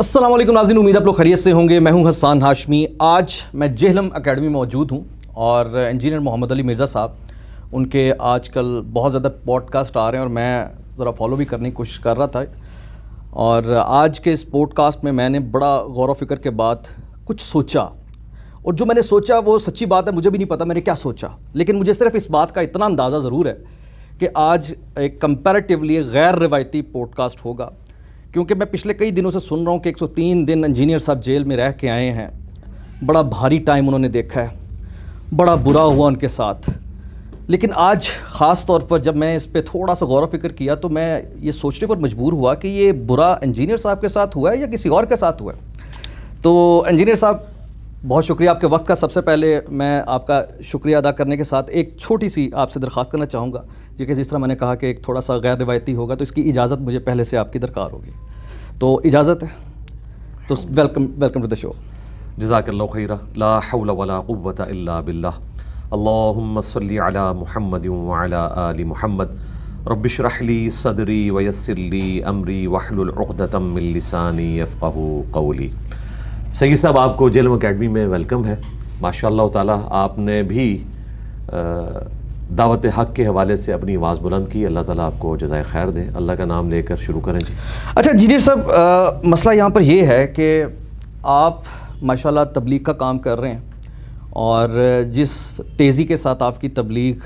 अस्सलाम वालेकुम नाज़रीन, उम्मीद आप लोग खैरियत से होंगे। मैं हूं हसन हाशमी। आज मैं जेहलम एकेडमी में मौजूद हूं और इंजीनियर मोहम्मद अली मिर्ज़ा साहब, उनके आजकल बहुत ज़्यादा पॉडकास्ट आ रहे हैं और मैं ज़रा फॉलो भी करने की कोशिश कर रहा था। और आज के इस पॉडकास्ट में मैंने बड़ा गौर व फिक्र के बाद कुछ सोचा, और जो मैंने सोचा वो सच्ची बात है, मुझे भी नहीं पता मैंने क्या सोचा, लेकिन मुझे सिर्फ इस बात का इतना अंदाज़ा ज़रूर है कि आज एक कंपैरेटिवली गैर रिवायती पॉडकास्ट होगा, क्योंकि मैं पिछले कई दिनों से सुन रहा हूँ कि 103 दिन इंजीनियर साहब जेल में रह के आए हैं। बड़ा भारी टाइम उन्होंने देखा है, बड़ा बुरा हुआ उनके साथ। लेकिन आज ख़ास तौर पर जब मैं इस पे थोड़ा सा गौर व फिक्र किया तो मैं ये सोचने पर मजबूर हुआ कि ये बुरा इंजीनियर साहब के साथ हुआ है या किसी और के साथ हुआ है। तो इंजीनियर साहब, बहुत शुक्रिया आपके वक्त का। सबसे पहले मैं आपका शुक्रिया अदा करने के साथ एक छोटी सी आपसे दरख्वास्त करना चाहूँगा, जी कि जिस तरह मैंने कहा कि एक थोड़ा सा गैर रिवायती होगा तो इसकी इजाज़त मुझे पहले से आपकी दरकार होगी, तो इजाज़त है? तो वेलकम टू द शो। जज़ाकल्लाहु खैरा। ला हौला वला कुव्वता इल्ला बिल्लाह। अल्लाहुम्मा सल्लि अला मुहम्मद व अला आलि मुहम्मद। रब्बि इश्रह ली सदरी व यस्सिर ली अमरी वहलुल उक़दतम मिन लिसानी यफ़क़हू क़ौली। सैयद साहब, आपको जेलम एकेडमी में वेलकम है। माशाअल्लाह ताला आपने भी दावत हक़ के हवाले से अपनी आवाज़ बुलंद की। अल्लाह ताला आपको जज़ाए खैर दे। अल्लाह का नाम लेकर शुरू करें जी। अच्छा इंजीनियर साहब, मसला यहाँ पर ये है कि आप माशाअल्लाह तबलीग का काम कर रहे हैं और जिस तेज़ी के साथ आपकी तबलीग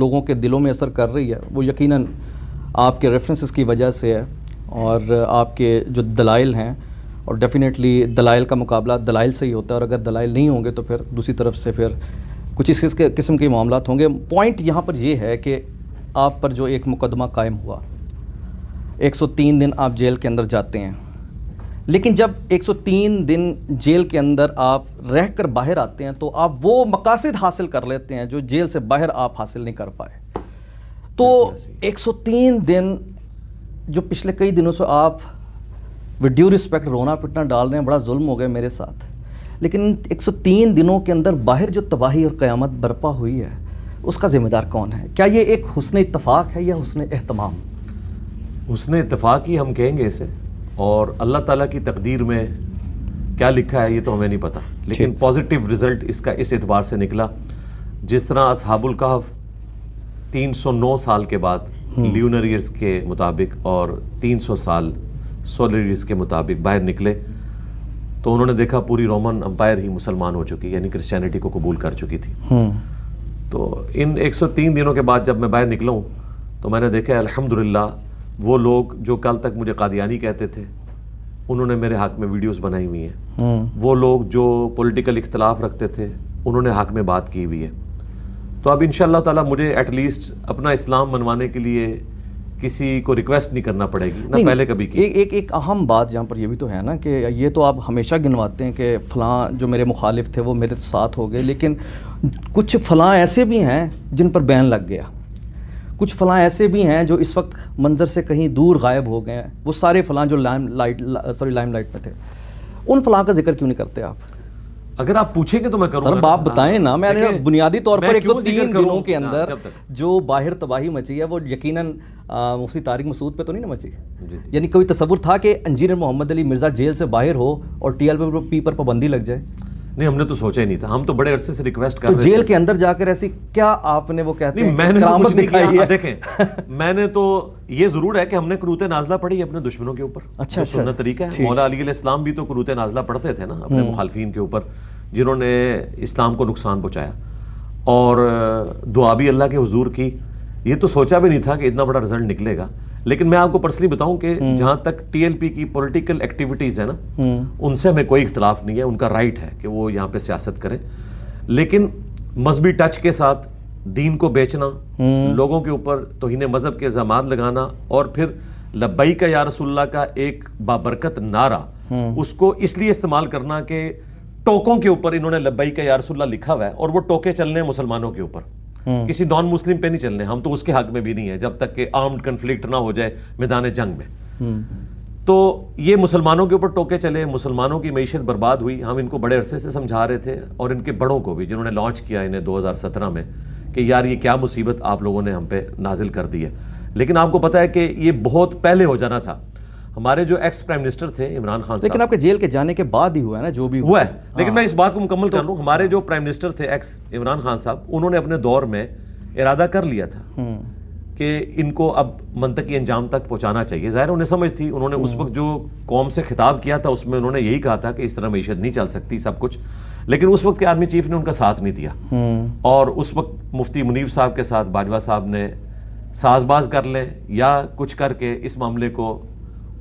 लोगों के दिलों में असर कर रही है वो यकीनन आपके रेफरेंसेस की वजह से है और आपके जो दलाइल हैं, और डेफिनेटली दलाइल का मुकाबला दलाइल से ही होता है, और अगर दलाइल नहीं होंगे तो फिर दूसरी तरफ से फिर कुछ इस किस्म के मामलात होंगे। पॉइंट यहाँ पर ये है कि आप पर जो एक मुकदमा कायम हुआ, 103 दिन आप जेल के अंदर जाते हैं, लेकिन जब 103 दिन जेल के अंदर आप रह कर बाहर आते हैं तो आप वो मकासद हासिल कर लेते हैं जो जेल से बाहर आप हासिल नहीं कर पाए। तो 103 दिन जो पिछले कई दिनों से आप विद ड्यू रिस्पेक्ट रोना पिटना डाल रहे हैं, बड़ा जुल्म हो गया मेरे साथ, लेकिन 103 दिनों के अंदर बाहर जो तबाही और क़यामत बर्पा हुई है उसका ज़िम्मेदार कौन है? क्या ये एक हुस्न इत्तफ़ाक़ है या हुस्न एहतमाम? हुस्न इत्तफ़ाक़ ही हम कहेंगे इसे, और अल्लाह ताला की तकदीर में क्या लिखा है ये तो हमें नहीं पता, लेकिन पॉजिटिव रिज़ल्ट इसका इस एतबार से निकला, जिस तरह असहाबुल कहफ 309 साल के बाद ल्यूनर ईयर्स के मुताबिक और 300 साल सोलर ईयर्स के मुताबिक बाहर निकले तो उन्होंने देखा पूरी रोमन अम्पायर ही मुसलमान हो चुकी, यानी क्रिश्चियनिटी को कबूल कर चुकी थी। तो इन 103 दिनों के बाद जब मैं बाहर निकला हूँ तो मैंने देखा अल्हम्दुलिल्लाह वो लोग जो कल तक मुझे कादियानी कहते थे उन्होंने मेरे हक़ में वीडियोस बनाई हुई हैं। वो लोग जो पॉलिटिकल इख्तलाफ रखते थे उन्होंने हक़ में बात की हुई है। तो अब इंशाअल्लाह ताला मुझे एटलीस्ट अपना इस्लाम मनवाने के लिए किसी को रिक्वेस्ट नहीं करना पड़ेगी, ना पहले कभी की। एक अहम बात यहाँ पर ये भी तो है ना कि ये तो आप हमेशा गिनवाते हैं कि फ़लाँ जो मेरे मुखालिफ थे वो मेरे साथ हो गए, लेकिन कुछ फ़लाँ ऐसे भी हैं जिन पर बैन लग गया, कुछ फ़लाँ ऐसे भी हैं जो इस वक्त मंजर से कहीं दूर गायब हो गए हैं। वो सारे फ़लाँ जो लाइमलाइट में थे, उन फ़लाँ का जिक्र क्यों नहीं करते आप? अगर आप पूछेंगे तो मैं करूँगा। सर आप बताएं ना। मैंने बुनियादी तौर पर 103 दिनों के अंदर जो बाहर तबाही मची है वो यकीनन मुफ्ती तारिक मसूद पे तो नहीं ना मची? यानी कोई तसव्वुर था कि इंजीनियर मोहम्मद अली मिर्ज़ा जेल से बाहर हो और TLP पर पाबंदी लग जाए? नहीं, हमने तो सोचा ही नहीं था। हम तो बड़े अरसे से रिक्वेस्ट कर तो रहे थे। जेल के अंदर जाकर ऐसी क्या आपने वो कहते हैं मैंने तो कुछ नहीं किया। देखें मैंने तो ये जरूर है कि हमने कुरूत नाज़ला पढ़ी अपने दुश्मनों के ऊपर। अच्छा, सुन्नत तरीका है। मौला अली अलैहिस्सलाम भी तो कुरूत नाज़ला पढ़ते थे ना अपने मुखालफीन के ऊपर जिन्होंने इस्लाम को नुकसान पहुंचाया, और दुआ भी अल्लाह के हुजूर की। ये तो सोचा भी नहीं था कि इतना बड़ा रिजल्ट निकलेगा। लेकिन मैं आपको पर्सनली बताऊं कि जहां तक TLP की पॉलिटिकल एक्टिविटीज़ है ना, उनसे हमें कोई इख्तलाफ नहीं है, उनका राइट है कि वो यहाँ पे सियासत करें, लेकिन मजहबी टच के साथ दीन को बेचना, लोगों के ऊपर तौहीन मजहब के इल्ज़ामात लगाना, और फिर लब्बैक या रसूलल्लाह का एक बाबरकत नारा उसको इसलिए इस्तेमाल करना कि टोकों के ऊपर इन्होंने लब्बैक या रसूलल्लाह लिखा हुआ है और वो टोके चलने मुसलमानों के ऊपर, किसी नॉन मुस्लिम पे नहीं चलने। हम तो उसके हक में भी नहीं है जब तक कि आर्म्ड कन्फ्लिक्ट ना हो जाए मैदान जंग में। तो ये मुसलमानों के ऊपर टोके चले, मुसलमानों की मईशत बर्बाद हुई। हम इनको बड़े अरसे से समझा रहे थे, और इनके बड़ों को भी जिन्होंने लॉन्च किया इन्हें 2017 में कि यार ये क्या मुसीबत आप लोगों ने हम पे नाजिल कर दी है। लेकिन आपको पता है कि ये बहुत पहले हो जाना था। ہمارے جو ایکس پرائم منسٹر تھے عمران خان لیکن آپ کے جیل کے جانے کے بعد ہی ہوا ہے نا جو بھی ہوا ہے، لیکن میں اس بات کو مکمل کر لوں، ہمارے جو پرائم منسٹر تھے ایکس عمران خان صاحب، انہوں نے اپنے دور میں ارادہ کر لیا تھا کہ ان کو اب منطقی انجام تک پہنچانا چاہیے. ظاہر انہیں سمجھ تھی، انہوں نے اس وقت جو قوم سے خطاب کیا تھا اس میں انہوں نے یہی کہا تھا کہ اس طرح معیشت نہیں چل سکتی سب کچھ، لیکن اس وقت کے آرمی چیف نے ان کا ساتھ نہیں دیا، اور اس وقت مفتی منیب صاحب کے ساتھ باجوہ صاحب نے ساز باز کر لے یا کچھ کر کے اس معاملے کو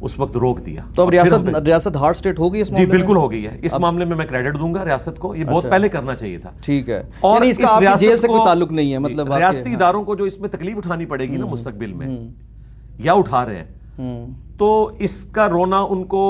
اس وقت روک دیا. تو اب ریاست ہارڈ سٹیٹ ہوگی اس جی بالکل ہو گئی ہے. اس معاملے میں کریڈٹ دوں گا ریاست کو، یہ بہت پہلے کرنا چاہیے تھا. ٹھیک ہے، اور اس کا آپ کی جیل سے کوئی تعلق نہیں ہے، مطلب ریاستی اداروں کو جو اس میں تکلیف اٹھانی پڑے گی نا مستقبل میں، یا اٹھا رہے ہیں، تو اس کا رونا ان کو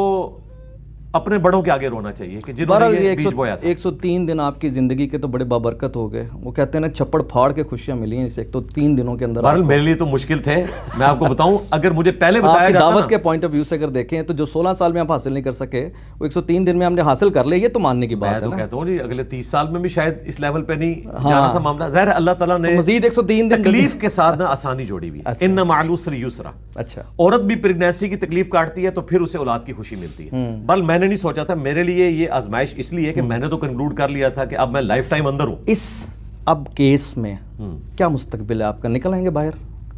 اپنے بڑوں کے آگے رونا چاہیے کہ جنہوں نے یہ بیج بویا تھا. 103 دن آپ کی زندگی کے تو بڑے بابرکت ہو گئے. وہ کہتے ہیں نا چھپڑ پھاڑ کے خوشیاں ملی ہیں اس 103 دنوں کے اندر. بہرحال میرے لیے تو مشکل تھے، میں آپ کو بتاؤں، اگر مجھے پہلے بتایا جاتا دعوت کے پوائنٹ آف ویو سے اگر دیکھیں تو جو 16 سال میں آپ حاصل نہیں کر سکے وہ 103 دن میں ہم نے حاصل کر لے، یہ تو ماننے کی بات ہے. میں تو کہتا ہوں جی اگلے 30 سال میں بھی شاید اس لیول پہ نہیں جانا تھا معاملہ. ظاہر ہے اللہ تعالیٰ نے مزید 103 دن تکلیف کے ساتھ نا آسانی جوڑی ہوئی. ان مع العسر یسرا. اچھا، عورت بھی پریگنینسی کی تکلیف کاٹتی ہے تو پھر اسے اولاد کی خوشی ملتی ہے. بل میں نے نہیں سوچا تھا، میرے لیے یہ آزمائش اس لیے کہ میں نے تو کنکلوڈ کر لیا تھا کہ اب میں لائف ٹائم اندر ہوں. اس اب کیس میں کیا مستقبل ہے آپ کا؟ نکل آئیں گے باہر؟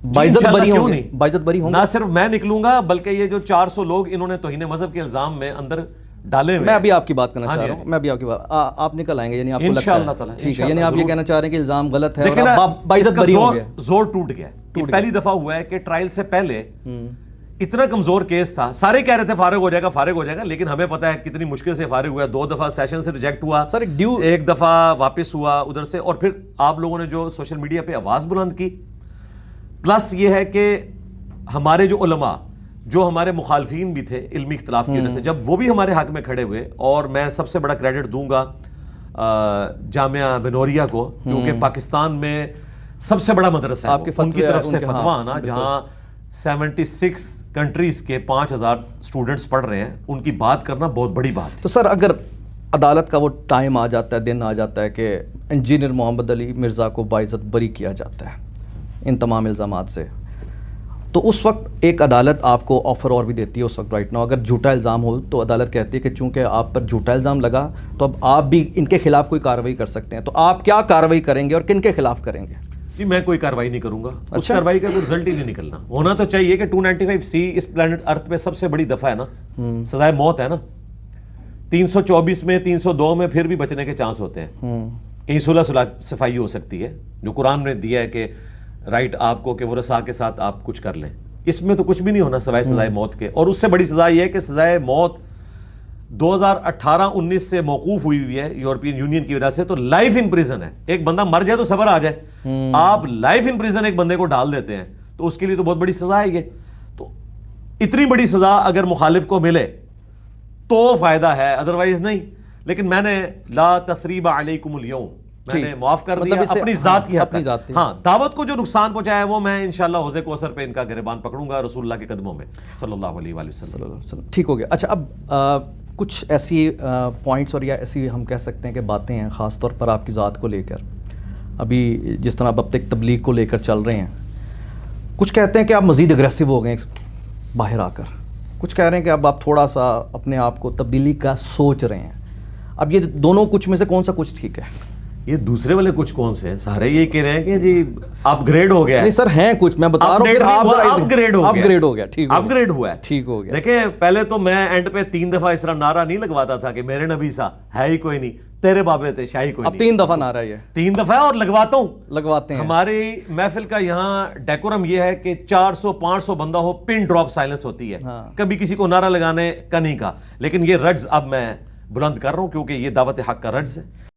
باعزت بری ہوں گے؟ باعزت بری ہوں گے؟ نہ صرف میں نکلوں گا بلکہ یہ جو 400 لوگ انہوں نے توہین مذہب کے الزام میں اندر ڈالے ہوئے. میں ابھی آپ کی بات کرنا چاہ رہا ہوں، میں ابھی آپ کی بات، آپ نکل آئیں گے یعنی آپ کو لگتا ہے ٹھیک ہے، یعنی آپ یہ کہنا چاہ رہے ہیں کہ الزام غلط ہے اور باعزت بری ہوں گے؟ زور ٹوٹ گیا. پہلی دفعہ ہوا ہے کہ ٹرائل سے پہلے اتنا کمزور کیس تھا، سارے کہہ رہے تھے فارغ ہو جائے گا، لیکن ہمیں پتا ہے کتنی مشکل سے فارغ ہوا. 2 دفعہ سیشن سے ریجیکٹ ہوا، ایک دفعہ واپس ہوا ادھر سے، اور پھر آپ لوگوں نے جو سوشل میڈیا پہ آواز بلند کی. پلس یہ ہے کہ ہمارے جو علماء، جو ہمارے مخالفین بھی تھے علمی اختلاف کی وجہ سے، جب وہ بھی ہمارے حق میں کھڑے ہوئے، اور میں سب سے بڑا کریڈٹ دوں گا جامعہ بنوریا کو، کیونکہ پاکستان میں سب سے بڑا مدرسہ ہے ان کی طرف سے فتویٰ آنا، جہاں 76 کنٹریز کے 5000 سٹوڈنٹس پڑھ رہے ہیں، ان کی بات کرنا بہت بڑی بات ہے. تو سر اگر عدالت کا وہ ٹائم آ جاتا ہے، دن آ جاتا ہے کہ انجینئر محمد علی مرزا کو باعزت بری کیا جاتا ہے ان تمام الزامات سے، تو اس وقت ایک عدالت آپ کو آفر اور بھی دیتی ہے اس وقت رائٹ ناؤ، اگر جھوٹا الزام ہو تو عدالت کہتی ہے کہ چونکہ آپ پر جھوٹا الزام لگا تو اب آپ بھی ان کے خلاف کوئی کارروائی کر سکتے ہیں. تو آپ کیا کارروائی کریں گے اور کن کے خلاف کریں گے؟ جی میں کوئی کارروائی نہیں کروں گا. اس کارروائی کا کوئی رزلٹ ہی نہیں نکلنا. ہونا تو چاہیے کہ 295C اس پلانٹ ارتھ پہ سب سے بڑی دفعہ ہے نا، سزائے موت ہے نا. 324 میں 302 میں پھر بھی بچنے کے چانس ہوتے ہیں، کہیں صلح صفائی ہو سکتی ہے جو قرآن نے دیا ہے کہ رائٹ آپ کو کہ ورثاء کے ساتھ آپ کچھ کر لیں. اس میں تو کچھ بھی نہیں ہونا سوائے سزائے موت کے. اور اس سے بڑی سزا یہ ہے کہ سزائے موت 2018-19 سے موقوف ہوئی ہے یورپین یونین کی وجہ سے، تو لائف ان پریزن ہے. ایک بندہ مر جائے تو صبر آ جائے، آپ لائف ان پریزن ایک بندے کو ڈال دیتے ہیں تو اس کے لیے تو بہت بڑی سزا ہے یہ. تو اتنی بڑی سزا اگر مخالف کو ملے تو فائدہ ہے، ادروائز نہیں. لیکن میں نے لا تثریب علیکم اليوم، میں نے معاف کر دیا اپنی ذات کی حد تک. ہاں دعوت کو جو نقصان پہنچایا ہے وہ میں انشاءاللہ حوض کوثر پہ ان کا گریبان پکڑوں گا رسول اللہ کے قدموں میں صلی اللہ علیہ وآلہ وسلم. ٹھیک ہو گیا. اچھا اب کچھ ایسی پوائنٹس اور یا ایسی ہم کہہ سکتے ہیں کہ باتیں ہیں خاص طور پر آپ کی ذات کو لے کر، ابھی جس طرح اب تک تبلیغ کو لے کر چل رہے ہیں، کچھ کہتے ہیں کہ آپ مزید اگریسو ہو گئے باہر آ کر، کچھ کہہ رہے ہیں کہ اب آپ تھوڑا سا اپنے آپ کو تبدیلی کا سوچ رہے ہیں. اب یہ دونوں کچھ میں سے کون سا کچھ ٹھیک ہے؟ یہ دوسرے والے کچھ کون سے ہیں؟ سارے یہی کہہ رہے ہیں کہ جی اپ گریڈ ہو گیا. نہیں سر ہیں کچھ، میں بتا رہا ہوں اپ گریڈ ہو گیا. ٹھیک اپ گریڈ ہوا ہے، ٹھیک ہو گیا. دیکھیں پہلے تو میں اینڈ پہ 3 دفعہ اس طرح نعرہ نہیں لگواتا تھا کہ میرے نبی سا ہے ہی کوئی نہیں، تیرے بابے تھے شاہی کوئی نہیں. اب 3 دفعہ نعرہ یہ 3 دفعہ اور لگواتے ہیں. ہماری محفل کا یہاں ڈیکورم یہ ہے کہ 400-500 بندہ ہو، پن ڈراپ سائلنس ہوتی ہے، کبھی کسی کو نعرہ لگانے کا نہیں کہا. لیکن یہ رجز اب میں بلند کر رہا ہوں کیونکہ یہ دعوت حق کا رجز ہے.